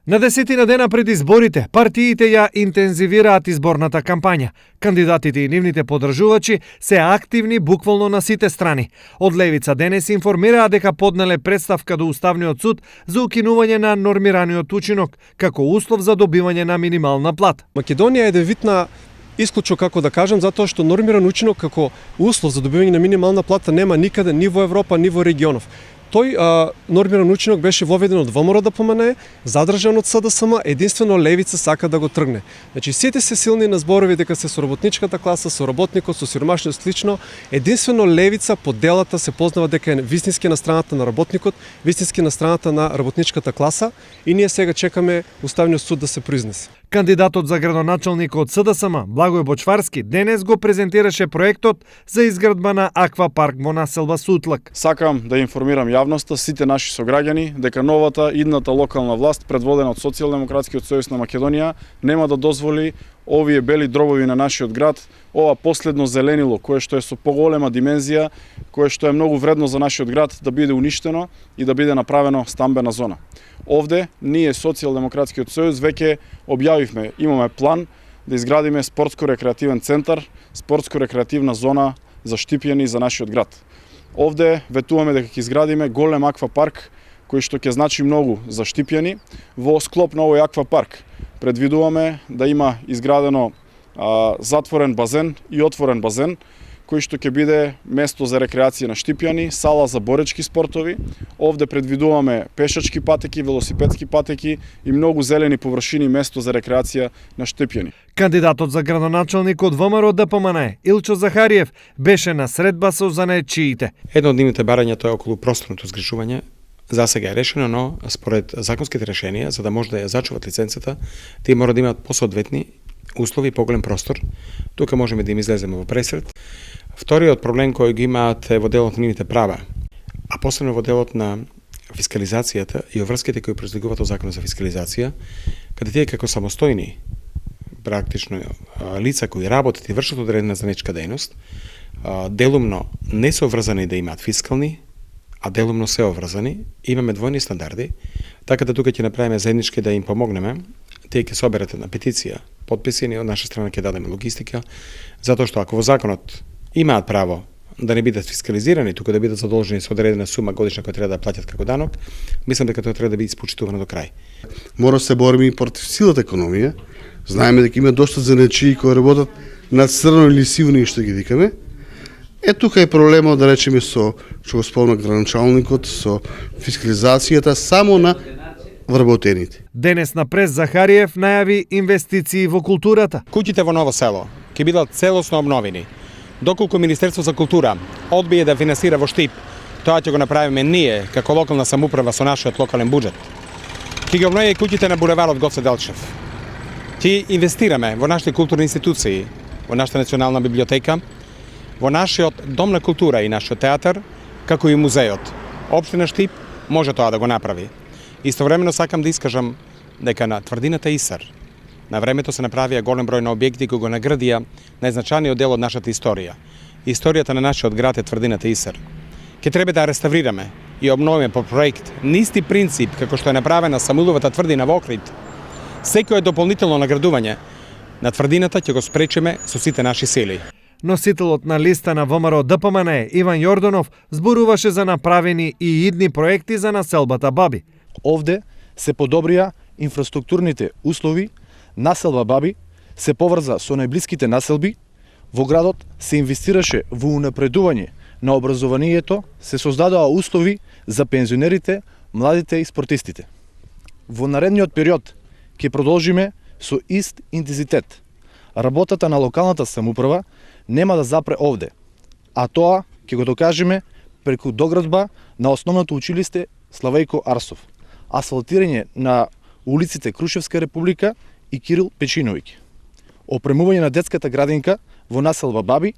На 10 дена пред изборите, партиите ја интензивираат изборната кампања. Кандидатите и нивните поддржувачи се активни буквално на сите страни. Од левица денес информираа дека поднеле представка до Уставниот суд за укинување на нормираниот учинок како услов за добивање на минимална плата. Македонија е девитна исклучок, како да кажам, затоа што нормиран учинок како услов за добивање на минимална плата нема никаде, ни во Европа, ни во регионов. Тој нормиран учинок беше воведен од ВМРО ДПМНЕ, задржан од СДСМ, единствено левица сака да го тргне. Значи сите се силни на зборови дека се со работничката класа, со работникот, со сиромашниот слично, единствено левица по делата се познава дека е вистински на страната на работникот, вистински на страната на работничката класа и ние сега чекаме Уставниот суд да се произнесе. Кандидатот за градоначалник од СДСМ, Благој Бочварски, денес го презентираше проектот за изградба на аквапарк во населба Сутлак. Сакам да информирам јавноста, сите наши сограѓани, дека новата идната локална власт, предводена од Социјалдемократскиот сојуз на Македонија, нема да дозволи овие бели дробови на нашиот град, ова последно зеленило, кое што е со поголема димензија, кое што е многу вредно за нашиот град, да биде уништено и да биде направено стамбена зона. Овде, ние, Социјалдемократскиот сојуз, веќе објавивме, имаме план да изградиме спортско-рекреативен центар, спортско-рекреативна зона за Штипјани за нашиот град. Овде ветуваме дека ќе изградиме голем аквапарк, кој што ќе значи многу за Штипјани. Во склоп на овој аквапарк предвидуваме да има изградено затворен базен и отворен базен, кој што ќе биде место за рекреација на Штипјани, сала за боречки спортови. Овде предвидуваме пешачки патеки, велосипедски патеки и многу зелени површини место за рекреација на Штипјани. Кандидатот за градоначалник од ВМРО ДПМНЕ, Илчо Захариев, беше на средба со занаетчиите. Едно од нивните барања тоа е околу просторното згрижување. За сега е решено, но според законските решенија, за да може да ја зачуват лиценцата, тие мора да имаат посоодветни услови и поголем простор. Тука можеме да им излеземе во пресред. Вториот проблем кој го имаат е во делот на нивните права, а посебно во делот на фискализацијата и оврските кои произлегуваат од законот за фискализација, каде тие како самостојни практично лица кои работат и вршат одредена занечка дејност, делумно не се обврзани да имаат фискални, а делумно се обврзани, имаме двојни стандарди, така да тука ќе направиме заеднички да им помогнеме. Тие ќе соберат на петиција потписи, ние од наша страна ќе дадеме логистика, затоа што ако во законот имаат право да не бидат фискализирани, тука да бидат задолжени со одредена сума годишна која треба да платат како данок, мислам дека тоа треба да биде испочитувано до крај. Мора да се бориме и против сивата економија. Знаеме дека има доста занечии кои работат на црно или сивни, што ги викаме. Тука е проблемот, да речеме, со што го спомна градоначалникот, со фискализацијата само на вработените. Денес на прес Захариев најави инвестиции во културата. Куќите во Ново село ќе бидат целосно обновени. Доколку Министерство за култура одбие да финансира во Штип, тоа ќе го направиме ние како локална самоуправа со нашиот локален буџет. Ќе ги обновиме куќите на булеварот Гоце Делчев. Ќе инвестираме во нашите културни институции, во нашата национална библиотека, во нашиот дом на култура и нашиот театар, како и музеот. Општина Штип може тоа да го направи. Истовремено сакам да искажам дека на тврдината Исар на времето се направија голем број на објекти кои го наградија најзначајниот дел од нашата историја. Историјата на нашиот град е тврдината Исар. Ке треба да реставрираме и обновиме по проект нисти принцип како што е направена Самуиловата тврдина во Охрид. Секој дополнително наградување на тврдината ќе го спречиме со сите наши сили. Носителот на листа на ВМРО ДПМНЕ Иван Јорданов зборуваше за направени и идни проекти за населбата Баби. Овде се подобрија инфраструктурните услови, населба Баби се поврза со најблиските населби, во градот се инвестираше во унапредување на образованието, се создадоа услови за пензионерите, младите и спортистите. Во наредниот период ќе продолжиме со ист интензитет. Работата на локалната самоуправа нема да запре овде, а тоа ќе го докажеме преку доградба на основното училиште Славејко Арсов, асфалтирање на улиците Крушевска република и Кирил Печиновиќ, опремување на детската градинка во населба Баби